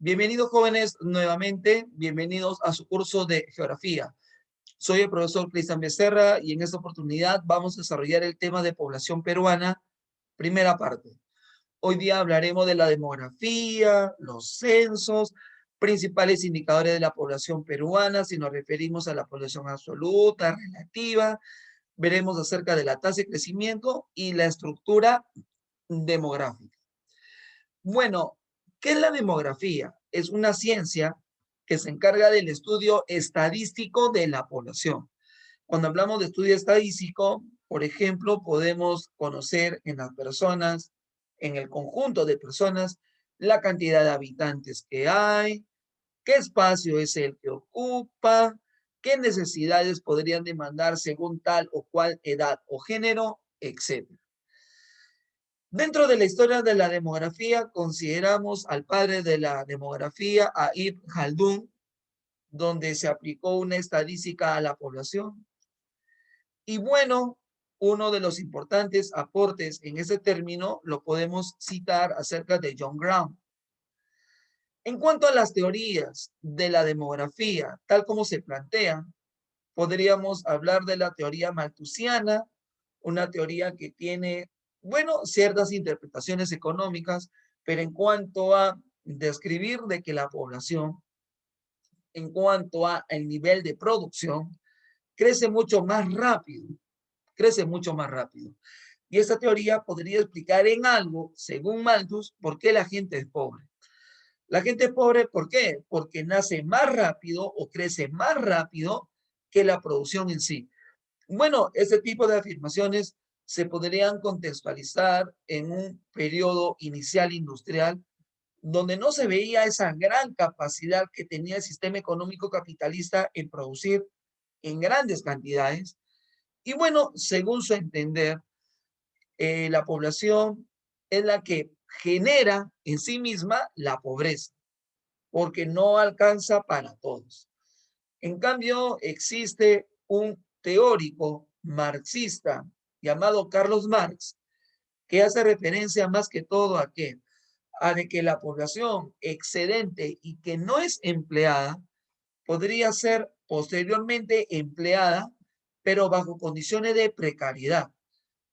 Bienvenidos jóvenes nuevamente, bienvenidos a su curso de geografía. Soy el profesor Cristian Becerra y en esta oportunidad vamos a desarrollar el tema de población peruana, primera parte. Hoy día hablaremos de la demografía, los censos, principales indicadores de la población peruana, si nos referimos a la población absoluta, relativa, veremos acerca de la tasa de crecimiento y la estructura demográfica. Bueno, ¿qué es la demografía? Es una ciencia que se encarga del estudio estadístico de la población. Cuando hablamos de estudio estadístico, por ejemplo, podemos conocer en las personas, en el conjunto de personas, la cantidad de habitantes que hay, qué espacio es el que ocupa, qué necesidades podrían demandar según tal o cual edad o género, etc. Dentro de la historia de la demografía, consideramos al padre de la demografía, a Ibn Khaldun, donde se aplicó una estadística a la población. Y bueno, uno de los importantes aportes en ese término lo podemos citar acerca de John Brown. En cuanto a las teorías de la demografía, tal como se plantean, podríamos hablar de la teoría malthusiana, una teoría que tiene, bueno, ciertas interpretaciones económicas, pero en cuanto a describir de que la población, en cuanto a el nivel de producción, crece mucho más rápido, crece mucho más rápido. Y esta teoría podría explicar en algo, según Malthus, por qué la gente es pobre. La gente es pobre, ¿por qué? Porque nace más rápido o crece más rápido que la producción en sí. Bueno, este tipo de afirmaciones se podrían contextualizar en un periodo inicial industrial donde no se veía esa gran capacidad que tenía el sistema económico capitalista en producir en grandes cantidades. Y bueno, según su entender, la población es la que genera en sí misma la pobreza, porque no alcanza para todos. En cambio, existe un teórico marxista llamado Carlos Marx, que hace referencia más que todo a qué, a de que la población excedente y que no es empleada podría ser posteriormente empleada, pero bajo condiciones de precariedad,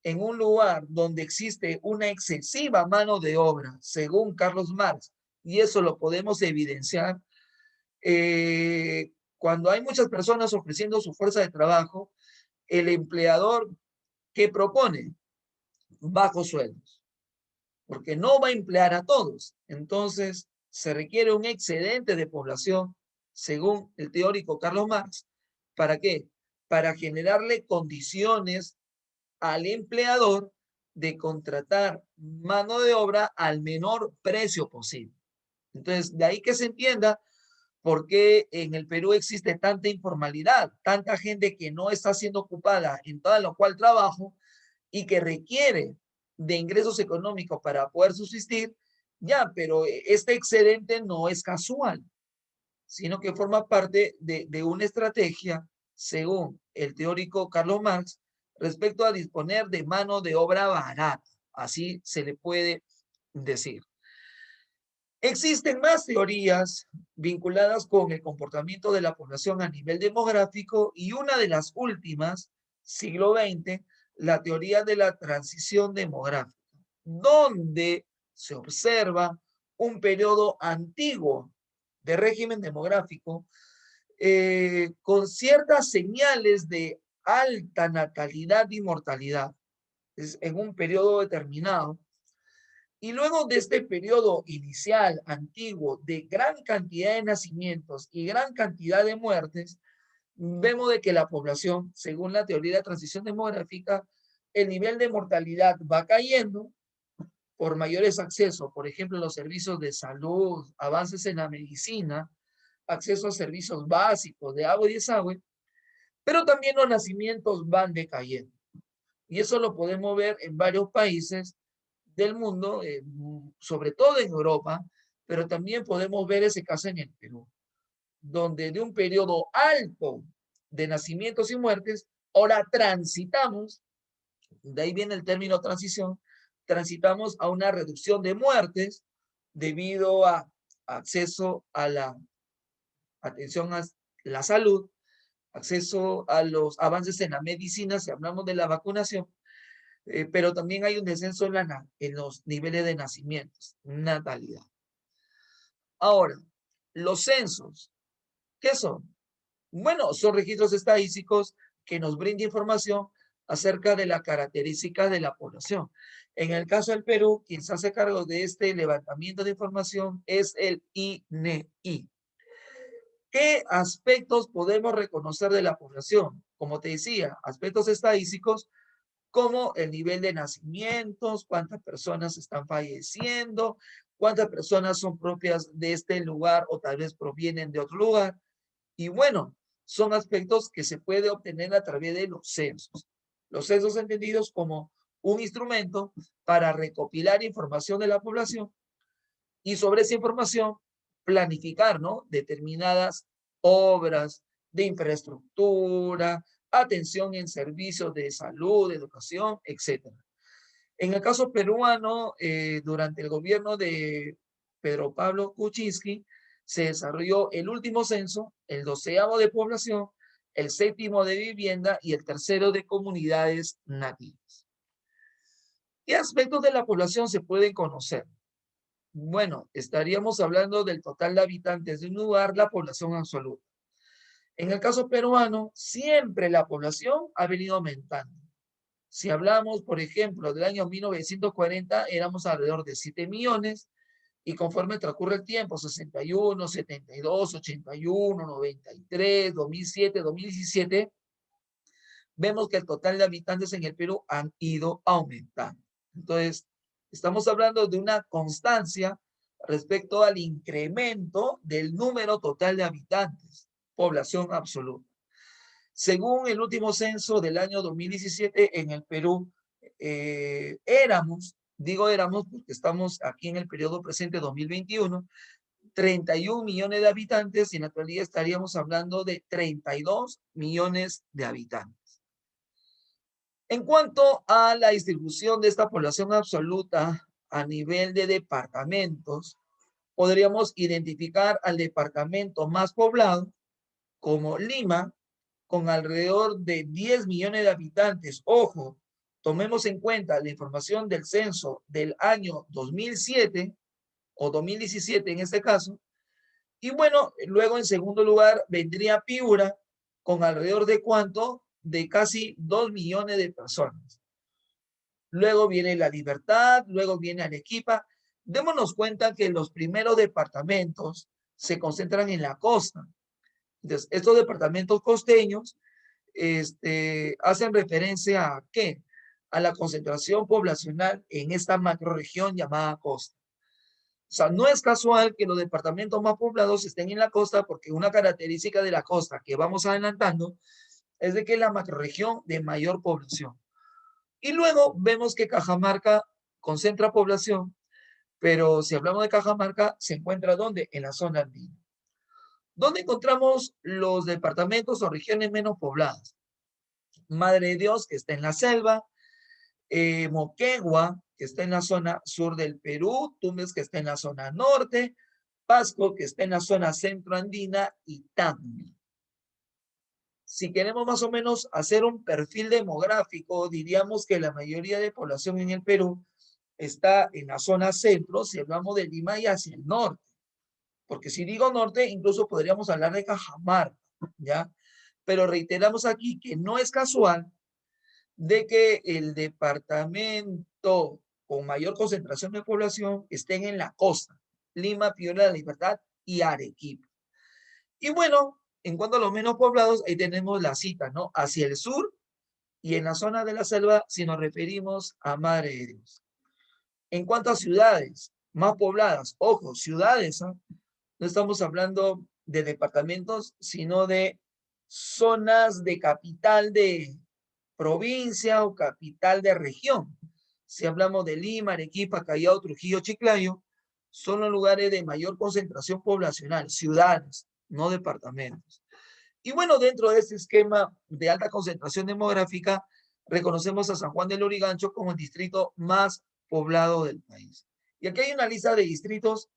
en un lugar donde existe una excesiva mano de obra, según Carlos Marx, y eso lo podemos evidenciar cuando hay muchas personas ofreciendo su fuerza de trabajo, el empleador que propone bajos sueldos, porque no va a emplear a todos. Entonces, se requiere un excedente de población, según el teórico Carlos Marx. ¿Para qué? Para generarle condiciones al empleador de contratar mano de obra al menor precio posible. Entonces, de ahí que se entienda por qué en el Perú existe tanta informalidad, tanta gente que no está siendo ocupada en todo lo cual trabajo y que requiere de ingresos económicos para poder subsistir, ya, pero este excedente no es casual, sino que forma parte de una estrategia, según el teórico Carlos Marx, respecto a disponer de mano de obra barata, así se le puede decir. Existen más teorías vinculadas con el comportamiento de la población a nivel demográfico y una de las últimas, siglo XX, la teoría de la transición demográfica, donde se observa un periodo antiguo de régimen demográfico con ciertas señales de alta natalidad y mortalidad en un periodo determinado. Y luego de este periodo inicial, antiguo, de gran cantidad de nacimientos y gran cantidad de muertes, vemos de que la población, según la teoría de la transición demográfica, el nivel de mortalidad va cayendo por mayores accesos, por ejemplo, los servicios de salud, avances en la medicina, acceso a servicios básicos de agua y desagüe, pero también los nacimientos van decayendo. Y eso lo podemos ver en varios países del mundo, sobre todo en Europa, pero también podemos ver ese caso en el Perú, donde de un periodo alto de nacimientos y muertes, ahora transitamos, de ahí viene el término transición, transitamos a una reducción de muertes debido acceso a la atención a la salud, acceso a los avances en la medicina, si hablamos de la vacunación, pero también hay un descenso en los niveles de nacimientos, natalidad. Ahora, los censos, ¿qué son? Bueno, son registros estadísticos que nos brindan información acerca de las características de la población. En el caso del Perú, quien se hace cargo de este levantamiento de información es el INEI. ¿Qué aspectos podemos reconocer de la población? Como te decía, aspectos estadísticos como el nivel de nacimientos, cuántas personas están falleciendo, cuántas personas son propias de este lugar o tal vez provienen de otro lugar. Y bueno, son aspectos que se puede obtener a través de los censos. Los censos entendidos como un instrumento para recopilar información de la población y sobre esa información planificar, ¿no? Determinadas obras de infraestructura, atención en servicios de salud, educación, etcétera. En el caso peruano, durante el gobierno de Pedro Pablo Kuczynski, se desarrolló el último censo, el 12º de población, el 7º de vivienda y el 3º de comunidades nativas. ¿Qué aspectos de la población se pueden conocer? Bueno, estaríamos hablando del total de habitantes de un lugar, la población absoluta. En el caso peruano, siempre la población ha venido aumentando. Si hablamos, por ejemplo, del año 1940, éramos alrededor de 7 millones, y conforme transcurre el tiempo, 61, 72, 81, 93, 2007, 2017, vemos que el total de habitantes en el Perú han ido aumentando. Entonces, estamos hablando de una constancia respecto al incremento del número total de habitantes, población absoluta. Según el último censo del año 2017, en el Perú digo éramos porque estamos aquí en el periodo presente 2021, 31 millones de habitantes y en la actualidad estaríamos hablando de 32 millones de habitantes. En cuanto a la distribución de esta población absoluta a nivel de departamentos, podríamos identificar al departamento más poblado como Lima, con alrededor de 10 millones de habitantes. Ojo, tomemos en cuenta la información del censo del año 2007 o 2017 en este caso. Y bueno, luego en segundo lugar vendría Piura con alrededor de cuánto, de casi 2 millones de personas. Luego viene La Libertad, luego viene Arequipa. Démonos cuenta que los primeros departamentos se concentran en la costa. Entonces, estos departamentos costeños hacen referencia a ¿qué? A la concentración poblacional en esta macrorregión llamada costa. O sea, no es casual que los departamentos más poblados estén en la costa porque una característica de la costa que vamos adelantando es de que es la macrorregión de mayor población. Y luego vemos que Cajamarca concentra población, pero si hablamos de Cajamarca, ¿se encuentra dónde? En la zona andina. ¿Dónde encontramos los departamentos o regiones menos pobladas? Madre de Dios, que está en la selva, Moquegua, que está en la zona sur del Perú, Tumbes, que está en la zona norte, Pasco, que está en la zona centroandina, y Tacna. Si queremos más o menos hacer un perfil demográfico, diríamos que la mayoría de población en el Perú está en la zona centro, si hablamos de Lima y hacia el norte. Porque si digo norte, incluso podríamos hablar de Cajamarca, ¿ya? Pero reiteramos aquí que no es casual de que el departamento con mayor concentración de población estén en la costa, Lima, Piura, La Libertad y Arequipa. Y bueno, en cuanto a los menos poblados, ahí tenemos la cita, ¿no? Hacia el sur y en la zona de la selva, si nos referimos a Madre de Dios. En cuanto a ciudades más pobladas, ojo, ciudades, ¿eh? No estamos hablando de departamentos, sino de zonas de capital de provincia o capital de región. Si hablamos de Lima, Arequipa, Callao, Trujillo, Chiclayo, son los lugares de mayor concentración poblacional, ciudades, no departamentos. Y bueno, dentro de este esquema de alta concentración demográfica, reconocemos a San Juan del Lurigancho como el distrito más poblado del país. Y aquí hay una lista de distritos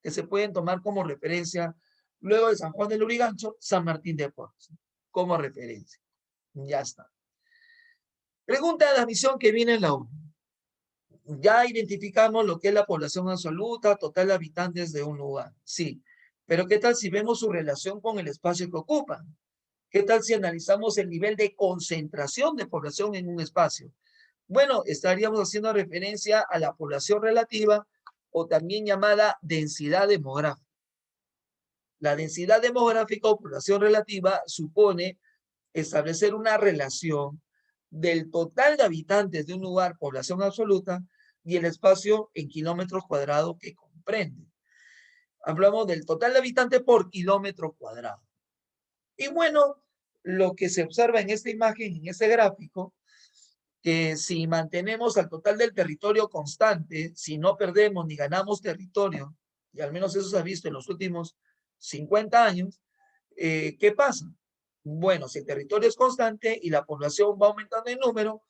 que se pueden tomar como referencia, luego de San Juan de Lurigancho, San Martín de Porres, como referencia. Ya está. Pregunta de la misión que viene en la 1. Ya identificamos lo que es la población absoluta, total de habitantes de un lugar. Sí, pero ¿qué tal si vemos su relación con el espacio que ocupan? ¿Qué tal si analizamos el nivel de concentración de población en un espacio? Bueno, estaríamos haciendo referencia a la población relativa o también llamada densidad demográfica. La densidad demográfica o población relativa supone establecer una relación del total de habitantes de un lugar, población absoluta, y el espacio en kilómetros cuadrados que comprende. Hablamos del total de habitantes por kilómetro cuadrado. Y bueno, lo que se observa en esta imagen, en este gráfico, que si mantenemos al total del territorio constante, si no perdemos ni ganamos territorio, y al menos eso se ha visto en los últimos 50 años, ¿qué pasa? Bueno, si el territorio es constante y la población va aumentando en número,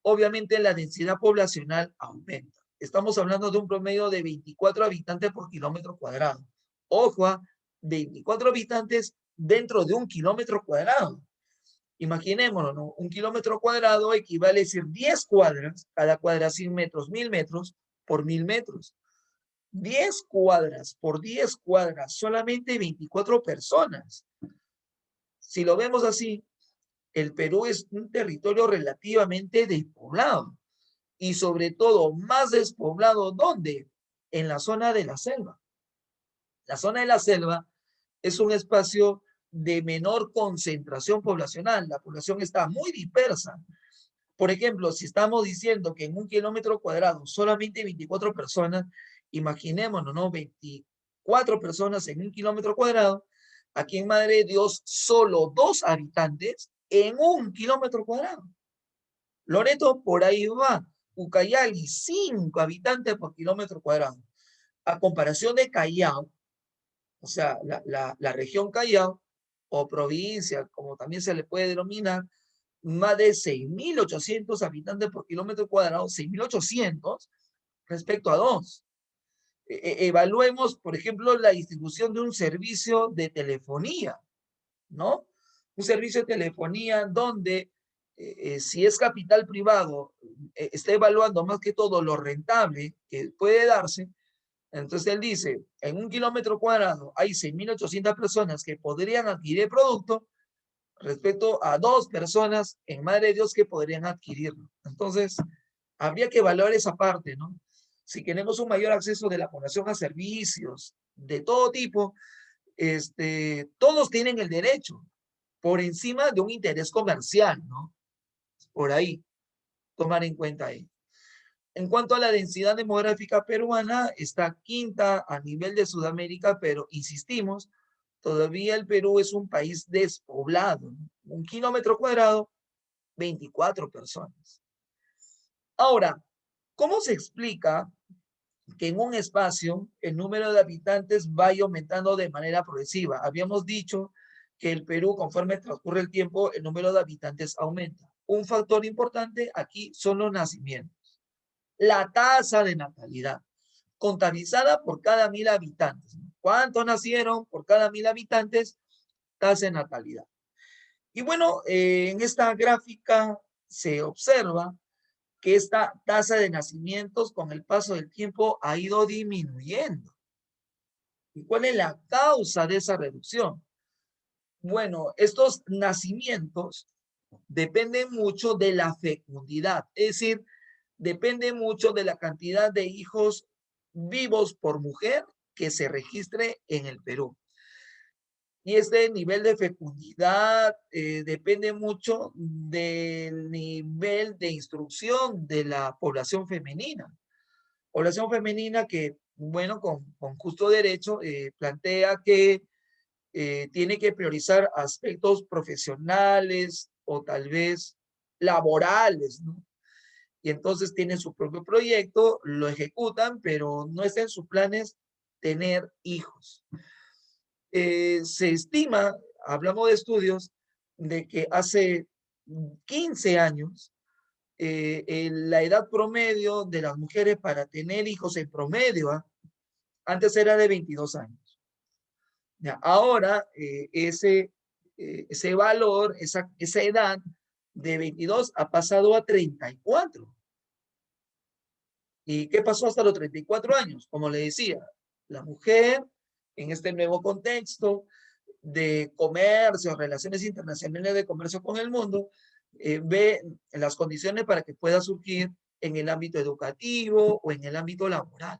obviamente la densidad poblacional aumenta. Estamos hablando de un promedio de 24 habitantes por kilómetro cuadrado. Ojo, 24 habitantes dentro de un kilómetro cuadrado. Imaginémonos, ¿no? Un kilómetro cuadrado equivale a decir 10 cuadras, cada cuadra 100 metros, 1000 metros por 1000 metros. 10 cuadras por 10 cuadras, solamente 24 personas. Si lo vemos así, el Perú es un territorio relativamente despoblado y sobre todo más despoblado, ¿dónde? En la zona de la selva. La zona de la selva es un espacio de menor concentración poblacional. La población está muy dispersa. Por ejemplo, si estamos diciendo que en un kilómetro cuadrado solamente 24 personas, imaginémonos, ¿no? 24 personas en un kilómetro cuadrado. Aquí en Madre de Dios, solo 2 habitantes en un kilómetro cuadrado. Loreto por ahí va. Ucayali, 5 habitantes por kilómetro cuadrado. A comparación de Callao, o sea, la región Callao, o provincia, como también se le puede denominar, más de 6.800 habitantes por kilómetro cuadrado, 6.800 respecto a 2. Evaluemos, por ejemplo, la distribución de un servicio de telefonía, ¿no? Un servicio de telefonía donde, si es capital privado, está evaluando más que todo lo rentable que puede darse. Entonces él dice, en un kilómetro cuadrado hay 6.800 personas que podrían adquirir el producto respecto a 2 personas en Madre de Dios que podrían adquirirlo. Entonces, habría que evaluar esa parte, ¿no? Si queremos un mayor acceso de la población a servicios de todo tipo, todos tienen el derecho por encima de un interés comercial, ¿no? Por ahí, tomar en cuenta ahí. En cuanto a la densidad demográfica peruana, está quinta a nivel de Sudamérica, pero insistimos, todavía el Perú es un país despoblado, ¿no? Un kilómetro cuadrado, 24 personas. Ahora, ¿cómo se explica que en un espacio el número de habitantes vaya aumentando de manera progresiva? Habíamos dicho que el Perú, conforme transcurre el tiempo, el número de habitantes aumenta. Un factor importante aquí son los nacimientos. La tasa de natalidad, contabilizada por cada 1000 habitantes. ¿Cuántos nacieron por cada 1000 habitantes? Tasa de natalidad. Y bueno, en esta gráfica se observa que esta tasa de nacimientos con el paso del tiempo ha ido disminuyendo. ¿Y cuál es la causa de esa reducción? Bueno, estos nacimientos dependen mucho de la fecundidad, es decir, depende mucho de la cantidad de hijos vivos por mujer que se registre en el Perú. Y este nivel de fecundidad depende mucho del nivel de instrucción de la población femenina. Población femenina que, bueno, con justo derecho, plantea que tiene que priorizar aspectos profesionales o tal vez laborales, ¿no? Y entonces tienen su propio proyecto, lo ejecutan, pero no está en sus planes tener hijos. Se estima, hablamos de estudios, de que hace 15 años, la edad promedio de las mujeres para tener hijos en promedio Antes era de 22 años. Ya, ahora ese valor, esa edad de 22 ha pasado a 34. ¿Y qué pasó hasta los 34 años? Como le decía, la mujer en este nuevo contexto de comercio, relaciones internacionales de comercio con el mundo, ve las condiciones para que pueda surgir en el ámbito educativo o en el ámbito laboral.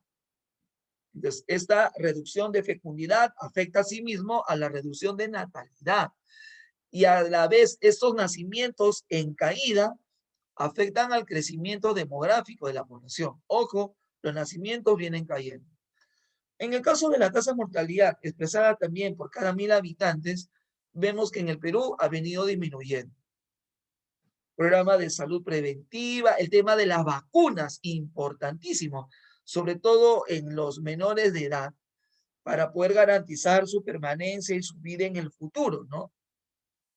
Entonces, esta reducción de fecundidad afecta asimismo a la reducción de natalidad. Y a la vez, estos nacimientos en caída afectan al crecimiento demográfico de la población. Ojo, los nacimientos vienen cayendo. En el caso de la tasa de mortalidad, expresada también por cada 1000 habitantes, vemos que en el Perú ha venido disminuyendo. Programa de salud preventiva, el tema de las vacunas, importantísimo, sobre todo en los menores de edad, para poder garantizar su permanencia y su vida en el futuro, ¿no?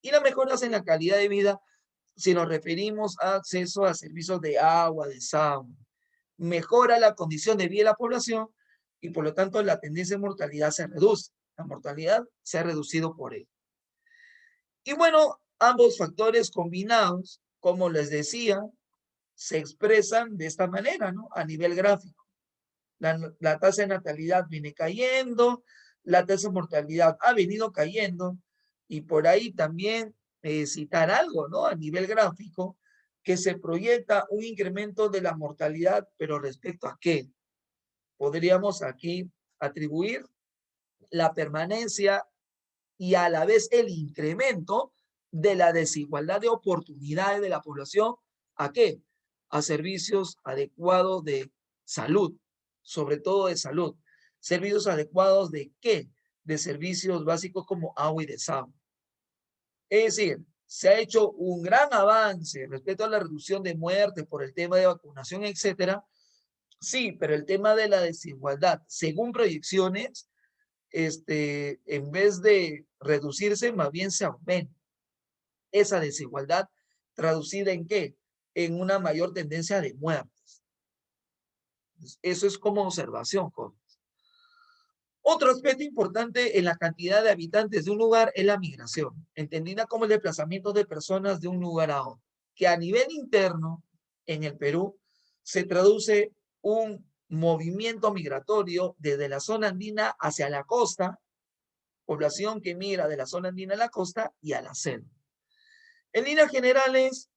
Y las mejoras en la calidad de vida, si nos referimos a acceso a servicios de agua, de salud, mejora la condición de vida de la población y por lo tanto la tendencia de mortalidad se reduce. La mortalidad se ha reducido por ello. Y bueno, ambos factores combinados, como les decía, se expresan de esta manera, ¿no? A nivel gráfico. La tasa de natalidad viene cayendo, la tasa de mortalidad ha venido cayendo, y por ahí también citar algo, ¿no? A nivel gráfico, que se proyecta un incremento de la mortalidad, pero respecto a qué? Podríamos aquí atribuir la permanencia y a la vez el incremento de la desigualdad de oportunidades de la población. ¿A qué? A servicios adecuados de salud, sobre todo de salud. Servicios adecuados de qué? De servicios básicos como agua y desagüe. Es decir, se ha hecho un gran avance respecto a la reducción de muertes por el tema de vacunación, etcétera. Sí, pero el tema de la desigualdad, según proyecciones, en vez de reducirse, más bien se aumenta. Esa desigualdad traducida en qué? En una mayor tendencia de muertes. Eso es como observación, jóvenes. Otro aspecto importante en la cantidad de habitantes de un lugar es la migración, entendida como el desplazamiento de personas de un lugar a otro, que a nivel interno en el Perú se traduce un movimiento migratorio desde la zona andina hacia la costa, población que migra de la zona andina a la costa y a la selva. En líneas generales,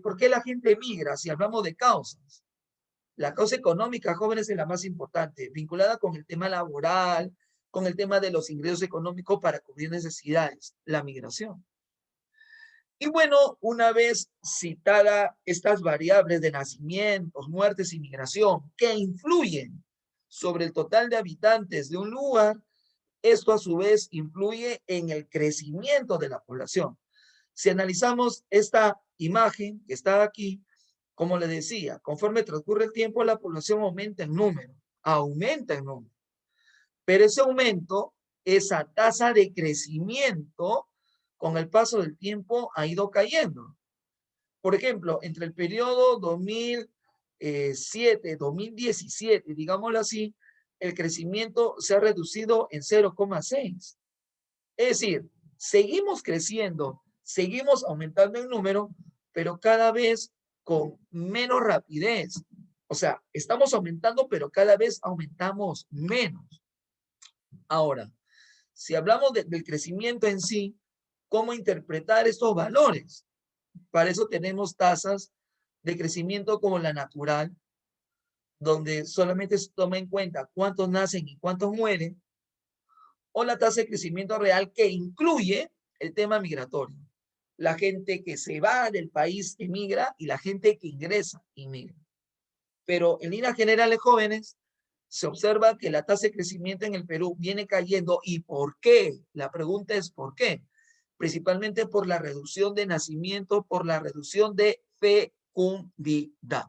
¿por qué la gente migra? Si hablamos de causas. La causa económica, jóvenes, es la más importante, vinculada con el tema laboral, con el tema de los ingresos económicos para cubrir necesidades, la migración. Y bueno, una vez citada estas variables de nacimientos, muertes y migración que influyen sobre el total de habitantes de un lugar, esto a su vez influye en el crecimiento de la población. Si analizamos esta imagen que está aquí, como le decía, conforme transcurre el tiempo, la población aumenta en número, pero ese aumento, esa tasa de crecimiento, con el paso del tiempo ha ido cayendo. Por ejemplo, entre el periodo 2007, 2017, digámoslo así, el crecimiento se ha reducido en 0,6. Es decir, seguimos creciendo, seguimos aumentando en número, pero cada vez con menos rapidez. O sea, estamos aumentando, pero cada vez aumentamos menos. Ahora, si hablamos del crecimiento en sí, ¿cómo interpretar estos valores? Para eso tenemos tasas de crecimiento como la natural, donde solamente se toma en cuenta cuántos nacen y cuántos mueren, o la tasa de crecimiento real que incluye el tema migratorio. La gente que se va del país emigra y la gente que ingresa emigra. Pero en líneas generales, jóvenes, se observa que la tasa de crecimiento en el Perú viene cayendo. ¿Y por qué? La pregunta es ¿por qué? Principalmente por la reducción de nacimiento, por la reducción de fecundidad.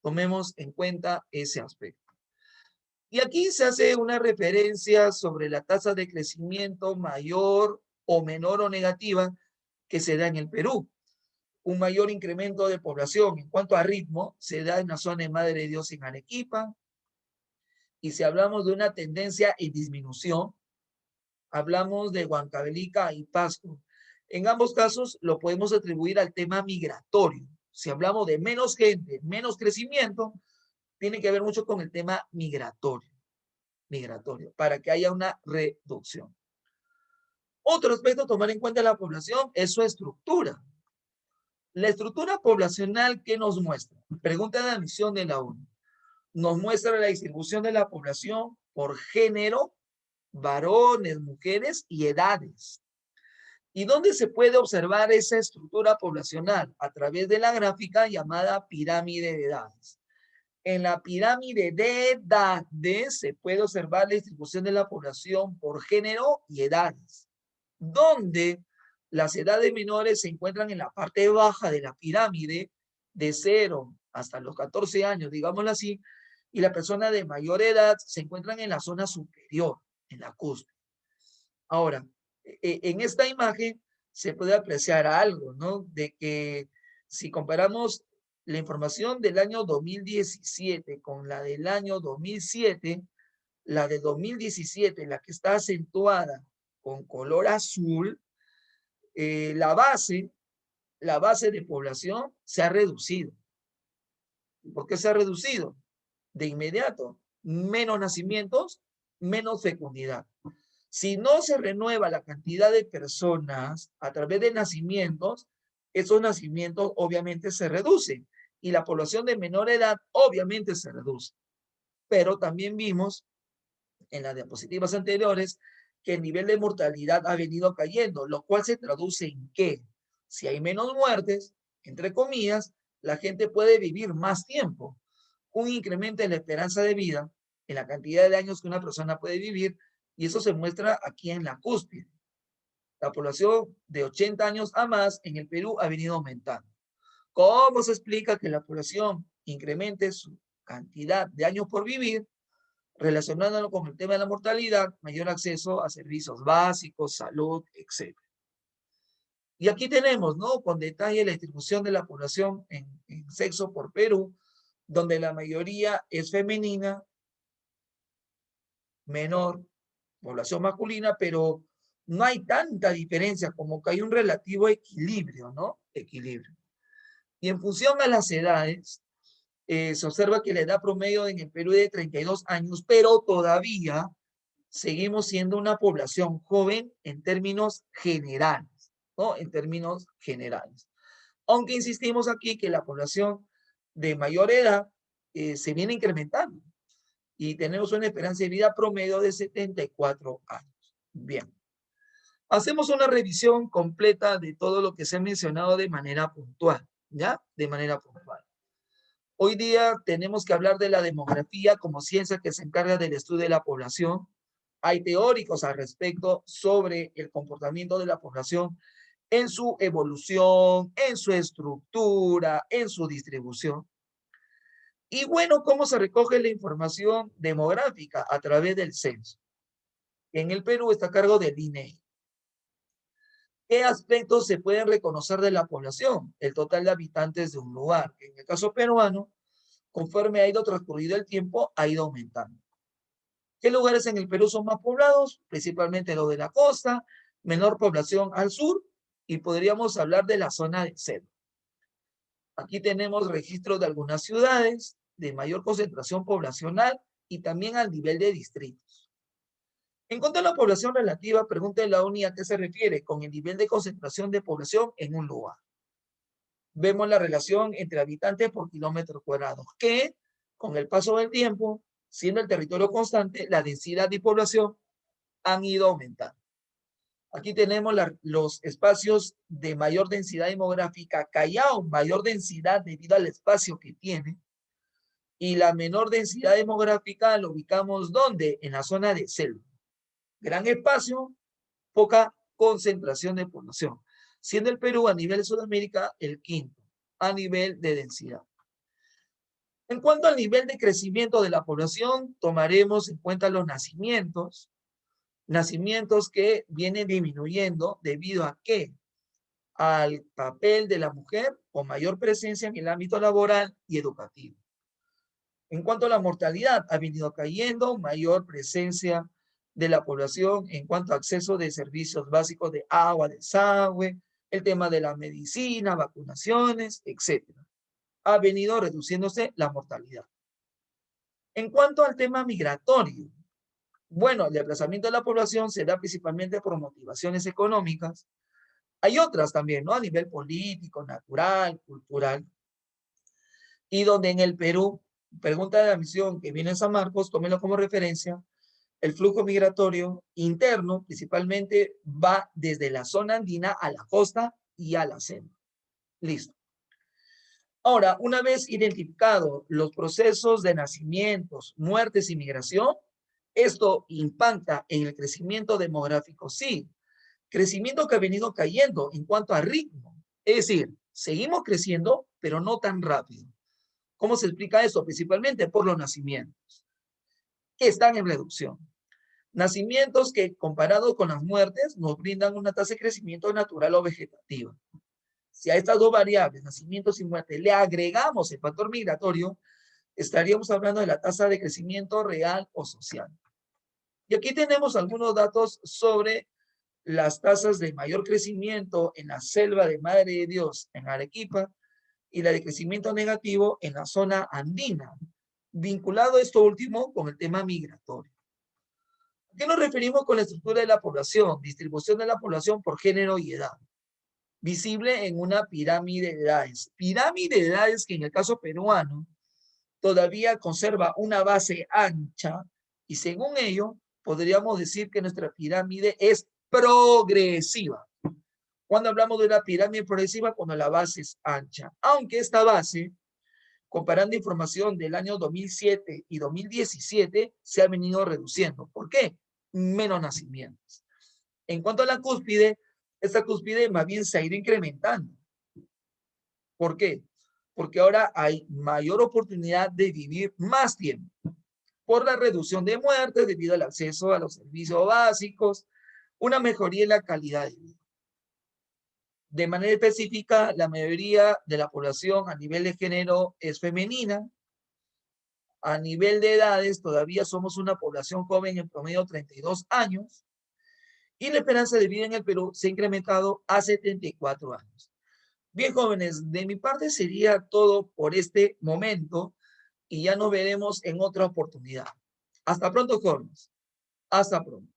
Tomemos en cuenta ese aspecto. Y aquí se hace una referencia sobre la tasa de crecimiento mayor o menor o negativa que se da en el Perú. Un mayor incremento de población en cuanto a ritmo se da en la zona de Madre de Dios en Arequipa, Y si hablamos de una tendencia en disminución, hablamos de Huancavelica y Pasco. En ambos casos lo podemos atribuir al tema migratorio. Si hablamos de menos gente, menos crecimiento, tiene que ver mucho con el tema migratorio, para que haya una reducción. Otro aspecto a tomar en cuenta de la población es su estructura. La estructura poblacional, ¿qué nos muestra? Pregunta de admisión de la ONU. Nos muestra la distribución de la población por género, varones, mujeres y edades. ¿Y dónde se puede observar esa estructura poblacional? A través de la gráfica llamada pirámide de edades. En la pirámide de edades se puede observar la distribución de la población por género y edades, donde las edades menores se encuentran en la parte baja de la pirámide, de 0 hasta los 14 años, digámoslo así, y la persona de mayor edad se encuentran en la zona superior, en la cúspide. Ahora, en esta imagen se puede apreciar algo, ¿no? De que si comparamos la información del año 2017 con la del año 2007, la de 2017, la que está acentuada con color azul, la base de población se ha reducido. ¿Por qué se ha reducido? De inmediato, menos nacimientos, menos fecundidad. Si no se renueva la cantidad de personas a través de nacimientos, esos nacimientos obviamente se reducen y la población de menor edad obviamente se reduce. Pero también vimos en las diapositivas anteriores que el nivel de mortalidad ha venido cayendo, lo cual se traduce en que si hay menos muertes, entre comillas, la gente puede vivir más tiempo. Un incremento en la esperanza de vida, en la cantidad de años que una persona puede vivir, y eso se muestra aquí en la cúspide. La población de 80 años a más en el Perú ha venido aumentando. ¿Cómo se explica que la población incremente su cantidad de años por vivir, relacionándolo con el tema de la mortalidad, mayor acceso a servicios básicos, salud, etc.? Y aquí tenemos, ¿no? Con detalle la distribución de la población en sexo por Perú, donde la mayoría es femenina, menor población masculina, pero no hay tanta diferencia, como que hay un relativo equilibrio, ¿no? Equilibrio. Y en función a las edades, se observa que la edad promedio en el Perú es de 32 años, pero todavía seguimos siendo una población joven en términos generales, ¿no? En términos generales. Aunque insistimos aquí que la población de mayor edad se viene incrementando y tenemos una esperanza de vida promedio de 74 años. Bien. Hacemos una revisión completa de todo lo que se ha mencionado de manera puntual, ¿ya? De manera puntual. Hoy día tenemos que hablar de la demografía como ciencia que se encarga del estudio de la población. Hay teóricos al respecto sobre el comportamiento de la población en su evolución, en su estructura, en su distribución. Y bueno, ¿cómo se recoge la información demográfica? A través del censo. En el Perú está a cargo del INEGI. ¿Qué aspectos se pueden reconocer de la población? El total de habitantes de un lugar. En el caso peruano, conforme ha ido transcurrido el tiempo, ha ido aumentando. ¿Qué lugares en el Perú son más poblados? Principalmente los de la costa, menor población al sur, y podríamos hablar de la zona de selva. Aquí tenemos registros de algunas ciudades de mayor concentración poblacional y también al nivel de distritos. En cuanto a la población relativa, pregunta la ONU a qué se refiere con el nivel de concentración de población en un lugar. Vemos la relación entre habitantes por kilómetro cuadrado, que con el paso del tiempo, siendo el territorio constante, la densidad de población han ido aumentando. Aquí tenemos los espacios de mayor densidad demográfica. Callao, mayor densidad debido al espacio que tiene. Y la menor densidad demográfica lo ubicamos ¿dónde? En la zona de selva. Gran espacio, poca concentración de población. Siendo el Perú a nivel de Sudamérica el quinto a nivel de densidad. En cuanto al nivel de crecimiento de la población, tomaremos en cuenta los nacimientos que vienen disminuyendo debido a qué? Al papel de la mujer con mayor presencia en el ámbito laboral y educativo. En cuanto a la mortalidad, ha venido cayendo, mayor presencia de la población en cuanto a acceso de servicios básicos de agua, desagüe, el tema de la medicina, vacunaciones, etcétera. Ha venido reduciéndose la mortalidad. En cuanto al tema migratorio, bueno, el desplazamiento de la población se da principalmente por motivaciones económicas. Hay otras también, ¿no? A nivel político, natural, cultural. Y donde en el Perú, pregunta de la misión que viene en San Marcos, tómenlo como referencia, el flujo migratorio interno principalmente va desde la zona andina a la costa y a la selva. Listo. Ahora, una vez identificados los procesos de nacimientos, muertes y migración, esto impacta en el crecimiento demográfico, sí, crecimiento que ha venido cayendo en cuanto a ritmo. Es decir, seguimos creciendo, pero no tan rápido. ¿Cómo se explica eso? Principalmente por los nacimientos, que están en reducción. Nacimientos que, comparado con las muertes, nos brindan una tasa de crecimiento natural o vegetativa. Si a estas dos variables, nacimientos y muerte, le agregamos el factor migratorio, estaríamos hablando de la tasa de crecimiento real o social. Y aquí tenemos algunos datos sobre las tasas de mayor crecimiento en la selva de Madre de Dios en Arequipa y la de crecimiento negativo en la zona andina, vinculado esto último con el tema migratorio. ¿A qué nos referimos con la estructura de la población? Distribución de la población por género y edad. Visible en una pirámide de edades. Pirámide de edades que en el caso peruano todavía conserva una base ancha y según ello podríamos decir que nuestra pirámide es progresiva. Cuando hablamos de una pirámide progresiva, cuando la base es ancha. Aunque esta base, comparando información del año 2007 y 2017, se ha venido reduciendo. ¿Por qué? Menos nacimientos. En cuanto a la cúspide, esta cúspide más bien se ha ido incrementando. ¿Por qué? Porque ahora hay mayor oportunidad de vivir más tiempo por la reducción de muertes debido al acceso a los servicios básicos, una mejoría en la calidad de vida. De manera específica, la mayoría de la población a nivel de género es femenina. A nivel de edades, todavía somos una población joven en promedio 32 años. Y la esperanza de vida en el Perú se ha incrementado a 74 años. Bien, jóvenes, de mi parte sería todo por este momento y ya nos veremos en otra oportunidad. Hasta pronto, jóvenes. Hasta pronto.